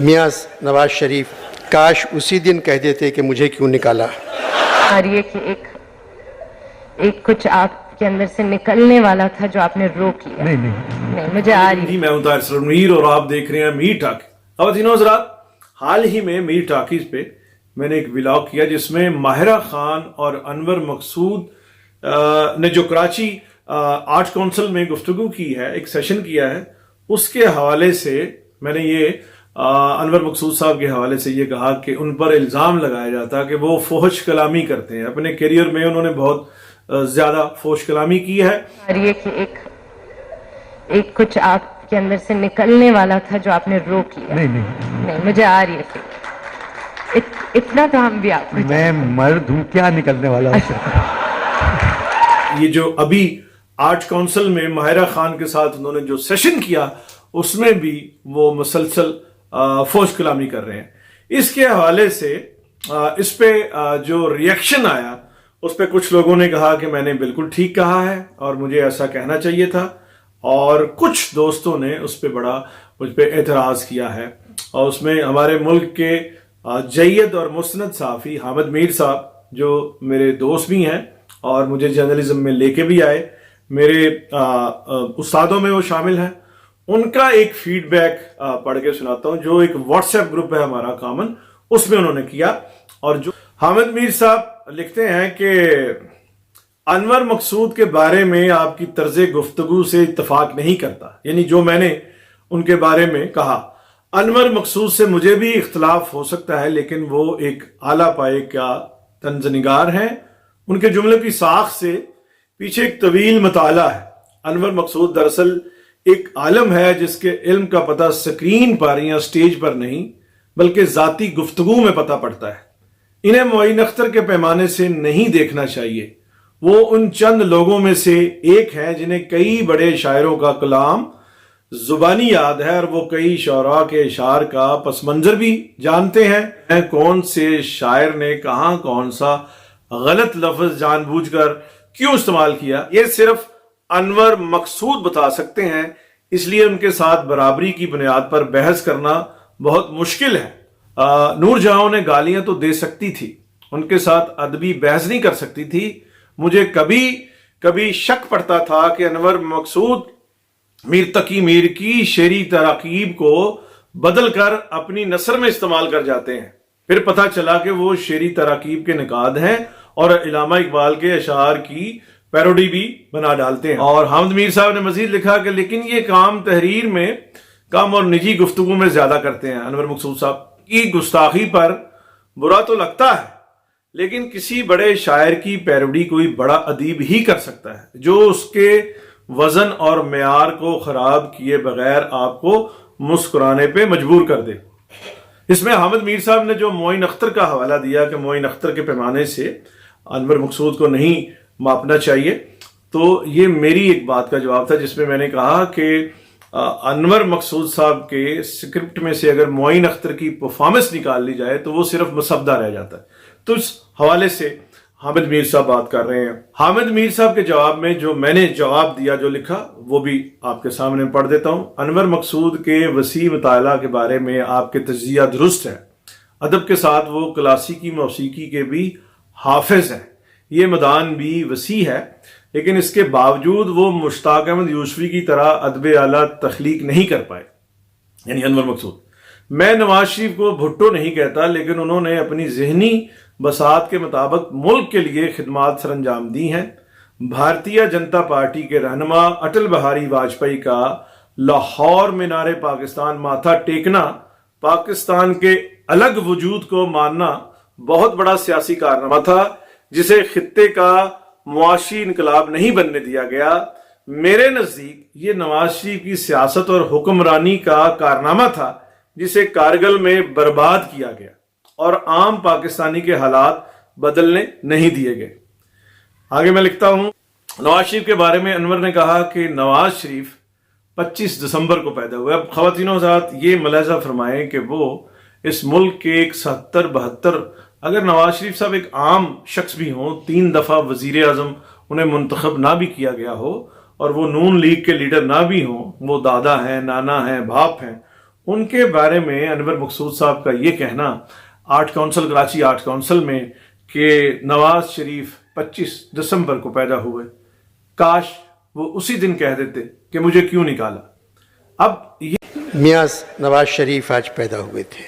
میاں نواز شریف کاش اسی دن کہہ دیتے کہ مجھے کیوں نکالا. اور یہ کہ ایک کچھ آپ کے اندر سے نکلنے والا تھا جو آپ نے روک لیا. نہیں مجھے آ رہی. میں ہوں طاہر اسرار منیر اور آپ دیکھ رہے ہیں میر ٹاک. خواتین و حضرات، حال ہی میں میر ٹاکیز پہ میں نے ایک ولاگ کیا جس میں ماہرہ خان اور انور مقصود نے جو کراچی آرٹ کونسل میں گفتگو کی ہے، ایک سیشن کیا ہے، اس کے حوالے سے میں نے یہ انور مقصود صاحب کے حوالے سے یہ کہا کہ ان پر الزام لگایا جاتا کہ وہ فحش کلامی کرتے ہیں. اپنے کیریئر میں انہوں نے بہت زیادہ فحش کلامی کی ہے. اور یہ کہ ایک کچھ آپ کے اندر سے نکلنے والا تھا جو آپ نے روک لیا. نہیں مجھے آ رہی ہے. اتنا تو ہم بھی آپ کو. میں مرد ہوں، کیا نکلنے والا. یہ جو ابھی آرٹ کونسل میں ماہرہ خان کے ساتھ انہوں نے جو سیشن کیا، اس میں بھی وہ مسلسل فحش کلامی کر رہے ہیں. اس کے حوالے سے اس پہ جو ریئیکشن آیا، اس پہ کچھ لوگوں نے کہا کہ میں نے بالکل ٹھیک کہا ہے اور مجھے ایسا کہنا چاہیے تھا، اور کچھ دوستوں نے اس پہ بڑا مجھ پہ اعتراض کیا ہے. اور اس میں ہمارے ملک کے جید اور مستند صحافی حامد میر صاحب، جو میرے دوست بھی ہیں اور مجھے جرنلزم میں لے کے بھی آئے، میرے استادوں میں وہ شامل ہیں، ان کا ایک فیڈ بیک پڑھ کے سناتا ہوں جو ایک واٹس ایپ گروپ ہے ہمارا کامن، اس میں انہوں نے کیا. اور جو حامد میر صاحب لکھتے ہیں کہ انور مقصود کے بارے میں آپ کی طرز گفتگو سے اتفاق نہیں کرتا. یعنی جو میں نے ان کے بارے میں کہا، انور مقصود سے مجھے بھی اختلاف ہو سکتا ہے، لیکن وہ ایک اعلیٰ پائے کا طنز نگار ہیں. ان کے جملے کی ساخت سے پیچھے ایک طویل مطالعہ ہے. انور مقصود دراصل ایک عالم ہے جس کے علم کا پتہ سکرین پر یا سٹیج پر نہیں بلکہ ذاتی گفتگو میں پتہ پڑتا ہے. انہیں معین اختر کے پیمانے سے نہیں دیکھنا چاہیے. وہ ان چند لوگوں میں سے ایک ہیں جنہیں کئی بڑے شاعروں کا کلام زبانی یاد ہے، اور وہ کئی شعراء کے اشعار کا پس منظر بھی جانتے ہیں. کون سے شاعر نے کہاں کون سا غلط لفظ جان بوجھ کر کیوں استعمال کیا، یہ صرف انور مقصود بتا سکتے ہیں. اس لیے ان کے ساتھ برابری کی بنیاد پر بحث کرنا بہت مشکل ہے. نور جہاں نے گالیاں تو دے سکتی تھی، ان کے ساتھ ادبی بحث نہیں کر سکتی تھی. مجھے کبھی شک پڑتا تھا کہ انور مقصود میر تقی میر کی شعری تراکیب کو بدل کر اپنی نثر میں استعمال کر جاتے ہیں. پھر پتہ چلا کہ وہ شعری تراکیب کے نقاد ہیں اور علامہ اقبال کے اشعار کی پیروڈی بھی بنا ڈالتے ہیں. اور حامد میر صاحب نے مزید لکھا کہ لیکن یہ کام تحریر میں کم اور نجی گفتگو میں زیادہ کرتے ہیں. انور مقصود صاحب کی گستاخی پر برا تو لگتا ہے، لیکن کسی بڑے شاعر کی پیروڈی کوئی بڑا ادیب ہی کر سکتا ہے جو اس کے وزن اور معیار کو خراب کیے بغیر آپ کو مسکرانے پہ مجبور کر دے. اس میں حامد میر صاحب نے جو معین اختر کا حوالہ دیا کہ معین اختر کے پیمانے سے انور مقصود کو نہیں ماپنا چاہیے، تو یہ میری ایک بات کا جواب تھا جس میں میں نے کہا کہ انور مقصود صاحب کے سکرپٹ میں سے اگر معین اختر کی پرفارمنس نکال لی جائے تو وہ صرف مسودہ رہ جاتا ہے. تو اس حوالے سے حامد میر صاحب بات کر رہے ہیں. حامد میر صاحب کے جواب میں جو میں نے جواب دیا، جو لکھا، وہ بھی آپ کے سامنے پڑھ دیتا ہوں. انور مقصود کے وسیع مطالعہ کے بارے میں آپ کے تجزیہ درست ہے. ادب کے ساتھ وہ کلاسیکی موسیقی کے بھی حافظ ہیں. یہ میدان بھی وسیع ہے، لیکن اس کے باوجود وہ مشتاق احمد یوسفی کی طرح ادب اعلیٰ تخلیق نہیں کر پائے. یعنی انور مقصود. میں نواز شریف کو بھٹو نہیں کہتا، لیکن انہوں نے اپنی ذہنی بساط کے مطابق ملک کے لیے خدمات سر انجام دی ہیں. بھارتیہ جنتا پارٹی کے رہنما اٹل بہاری واجپئی کا لاہور مینار پاکستان ماتھا ٹیکنا، پاکستان کے الگ وجود کو ماننا بہت بڑا سیاسی کارنامہ تھا جسے خطے کا معاشی انقلاب نہیں بننے دیا گیا. میرے نزدیک یہ نواز شریف کی سیاست اور حکمرانی کا کارنامہ تھا جسے کارگل میں برباد کیا گیا اور عام پاکستانی کے حالات بدلنے نہیں دیے گئے. آگے میں لکھتا ہوں، نواز شریف کے بارے میں انور نے کہا کہ نواز شریف 25 دسمبر کو پیدا ہوئے. اب خواتین و حضرات یہ ملاحظہ فرمائیں کہ وہ اس ملک کے ایک 77-72، اگر نواز شریف صاحب ایک عام شخص بھی ہوں، 3 دفعہ وزیر اعظم انہیں منتخب نہ بھی کیا گیا ہو، اور وہ نون لیگ کے لیڈر نہ بھی ہوں، وہ دادا ہیں، نانا ہیں، باپ ہیں، ان کے بارے میں انور مقصود صاحب کا یہ کہنا art council Karachi art council میں کہ نواز شریف 25 دسمبر کو پیدا ہوئے، کاش وہ اسی دن کہہ دیتے کہ مجھے کیوں نکالا. اب یہ میاں نواز شریف آج پیدا ہوئے تھے،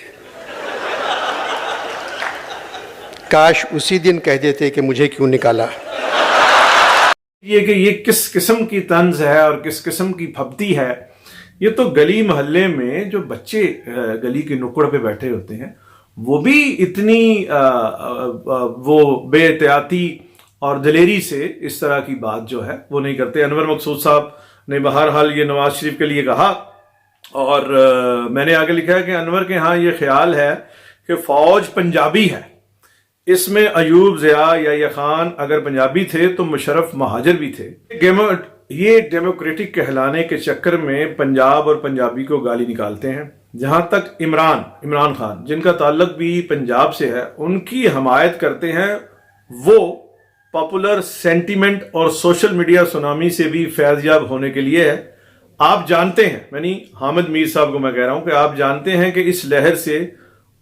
کاش اسی دن کہہ دیتے کہ مجھے کیوں نکالا. یہ کہ یہ کس قسم کی طنز ہے اور کس قسم کی پھبتی ہے. یہ تو گلی محلے میں جو بچے گلی کے نکڑ پہ بیٹھے ہوتے ہیں وہ بھی اتنی وہ بے احتیاطی اور دلیری سے اس طرح کی بات جو ہے وہ نہیں کرتے. انور مقصود صاحب نے بہرحال یہ نواز شریف کے لیے کہا، اور میں نے آگے لکھا ہے کہ انور کے ہاں یہ خیال ہے کہ فوج پنجابی ہے، اس میں ایوب ضیاء یا خان اگر پنجابی تھے تو مشرف مہاجر بھی تھے. یہ ڈیموکریٹک کہلانے کے چکر میں پنجاب اور پنجابی کو گالی نکالتے ہیں. جہاں تک عمران خان جن کا تعلق بھی پنجاب سے ہے ان کی حمایت کرتے ہیں، وہ پاپولر سینٹیمنٹ اور سوشل میڈیا سونامی سے بھی فیض یاب ہونے کے لیے ہے. آپ جانتے ہیں، یعنی حامد میر صاحب کو میں کہہ رہا ہوں کہ آپ جانتے ہیں کہ اس لہر سے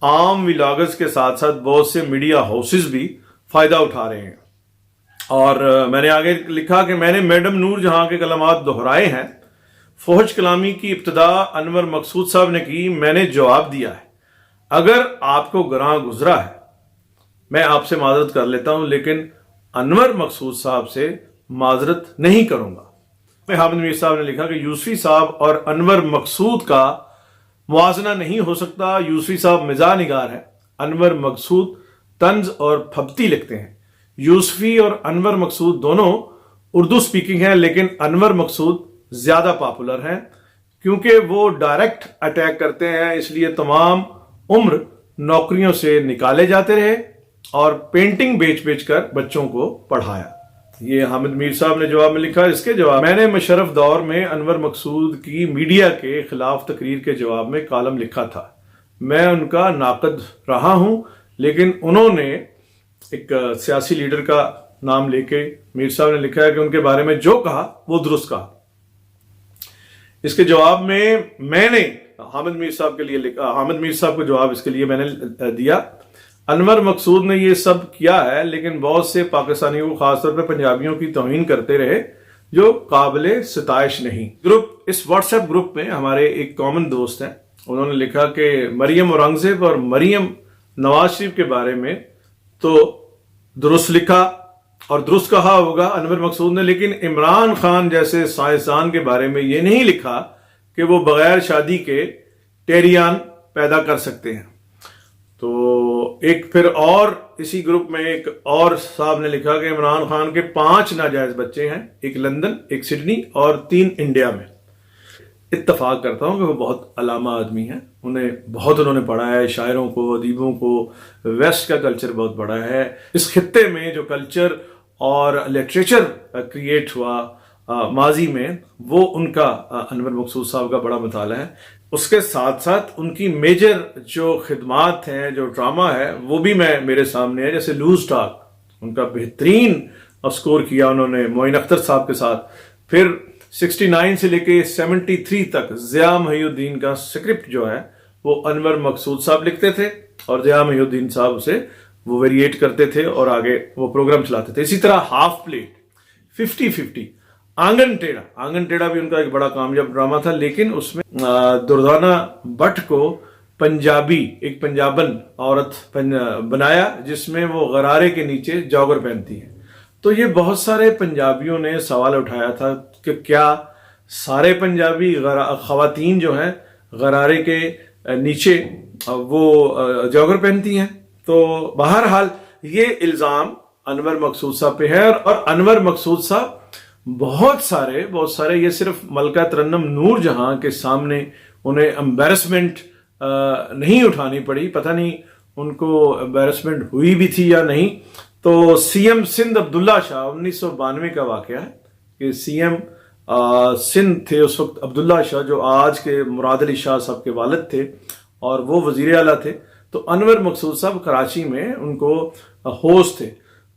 عام ولاگرز کے ساتھ ساتھ بہت سے میڈیا ہاؤسز بھی فائدہ اٹھا رہے ہیں. اور میں نے آگے لکھا کہ میں نے میڈم نور جہاں کے کلمات دہرائے ہیں. فوج کلامی کی ابتدا انور مقصود صاحب نے کی، میں نے جواب دیا ہے. اگر آپ کو گراں گزرا ہے میں آپ سے معذرت کر لیتا ہوں، لیکن انور مقصود صاحب سے معذرت نہیں کروں گا. حامد میر صاحب نے لکھا کہ یوسفی صاحب اور انور مقصود کا موازنہ نہیں ہو سکتا. یوسفی صاحب مزاح نگار ہے، انور مقصود طنز اور پھبتی لکھتے ہیں. یوسفی اور انور مقصود دونوں اردو سپیکنگ ہیں، لیکن انور مقصود زیادہ پاپولر ہیں کیونکہ وہ ڈائریکٹ اٹیک کرتے ہیں، اس لیے تمام عمر نوکریوں سے نکالے جاتے رہے اور پینٹنگ بیچ کر بچوں کو پڑھایا. یہ حامد میر صاحب نے جواب میں لکھا. اس کے جواب میں نے مشرف دور میں انور مقصود کی میڈیا کے خلاف تقریر کے جواب میں کالم لکھا تھا. میں ان کا ناقد رہا ہوں، لیکن انہوں نے ایک سیاسی لیڈر کا نام لے کے میر صاحب نے لکھا ہے کہ ان کے بارے میں جو کہا وہ درست کہا. اس کے جواب میں نے حامد میر صاحب کے لیے لکھا، حامد میر صاحب کو جواب اس کے لیے میں نے دیا. انور مقصود نے یہ سب کیا ہے، لیکن بہت سے پاکستانیوں کو خاص طور پہ پنجابیوں کی توہین کرتے رہے جو قابل ستائش نہیں. اس واٹس ایپ گروپ میں ہمارے ایک کامن دوست ہیں، انہوں نے لکھا کہ مریم اورنگزیب اور مریم نواز شریف کے بارے میں تو درست لکھا اور درست کہا ہوگا انور مقصود نے، لیکن عمران خان جیسے سائنسدان کے بارے میں یہ نہیں لکھا کہ وہ بغیر شادی کے ٹیریان پیدا کر سکتے ہیں. تو ایک پھر اور اسی گروپ میں ایک اور صاحب نے لکھا کہ عمران خان کے 5 ناجائز بچے ہیں، ایک لندن، ایک سڈنی اور 3 انڈیا میں. اتفاق کرتا ہوں کہ وہ بہت علامہ آدمی ہیں، انہوں نے پڑھا ہے، شاعروں کو، ادیبوں کو، ویسٹ کا کلچر بہت بڑا ہے. اس خطے میں جو کلچر اور لٹریچر کریٹ ہوا ماضی میں، وہ ان کا انور مقصود صاحب کا بڑا مطالعہ ہے. اس کے ساتھ ساتھ ان کی میجر جو خدمات ہیں، جو ڈرامہ ہے، وہ بھی میرے سامنے ہے. جیسے لوز ٹاک، ان کا بہترین اسکور کیا انہوں نے معین اختر صاحب کے ساتھ. پھر 69 سے لے کے 73 تک ضیاء محی الدین کا سکرپٹ جو ہے وہ انور مقصود صاحب لکھتے تھے اور ضیاء محی الدین صاحب سے وہ ویریٹ کرتے تھے اور آگے وہ پروگرام چلاتے تھے. اسی طرح ہاف پلیٹ، 50-50، آنگن ٹیڑھا بھی ان کا ایک بڑا کامیاب ڈرامہ تھا، لیکن اس میں دردانہ بٹ کو ایک پنجابن عورت بنایا جس میں وہ غرارے کے نیچے جاگر پہنتی ہے. تو یہ بہت سارے پنجابیوں نے سوال اٹھایا تھا کہ کیا سارے پنجابی خواتین جو ہیں غرارے کے نیچے وہ جاگر پہنتی ہیں. تو بہرحال یہ الزام انور مقصود صاحب پہ ہے، اور انور مقصود صاحب بہت سارے یہ صرف ملکہ ترنم نور جہاں کے سامنے انہیں امبیرسمنٹ نہیں اٹھانی پڑی، پتہ نہیں ان کو امبیرسمنٹ ہوئی بھی تھی یا نہیں. تو سی ایم سندھ عبداللہ شاہ 1992 کا واقعہ ہے کہ سی ایم سندھ تھے اس وقت عبداللہ شاہ، جو آج کے مراد علی شاہ صاحب کے والد تھے، اور وہ وزیر اعلیٰ تھے. تو انور مقصود صاحب کراچی میں ان کو ہوسٹ تھے.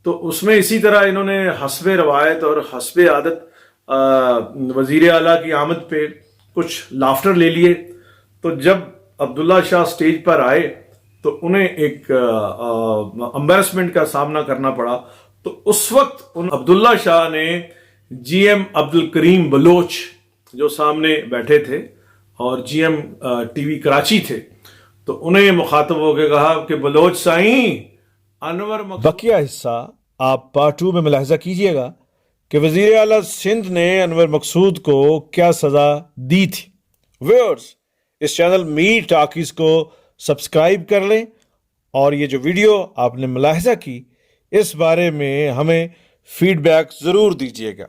تو اس میں اسی طرح انہوں نے حسب روایت اور حسب عادت وزیر اعلیٰ کی آمد پہ کچھ لافٹر لے لیے. تو جب عبداللہ شاہ سٹیج پر آئے تو انہیں ایک امبیرسمنٹ کا سامنا کرنا پڑا. تو اس وقت عبداللہ شاہ نے جی ایم عبد الکریم بلوچ جو سامنے بیٹھے تھے اور G M T V Karachi تھے, تو انہیں مخاطب ہو کے کہا کہ بلوچ سائیں انور بقیہ حصہ آپ پارٹ 2 میں ملاحظہ کیجئے گا کہ وزیر اعلیٰ سندھ نے انور مقصود کو کیا سزا دی تھی. ویورز, اس چینل میر ٹاکیز کو سبسکرائب کر لیں اور یہ جو ویڈیو آپ نے ملاحظہ کی اس بارے میں ہمیں فیڈ بیک ضرور دیجیے گا.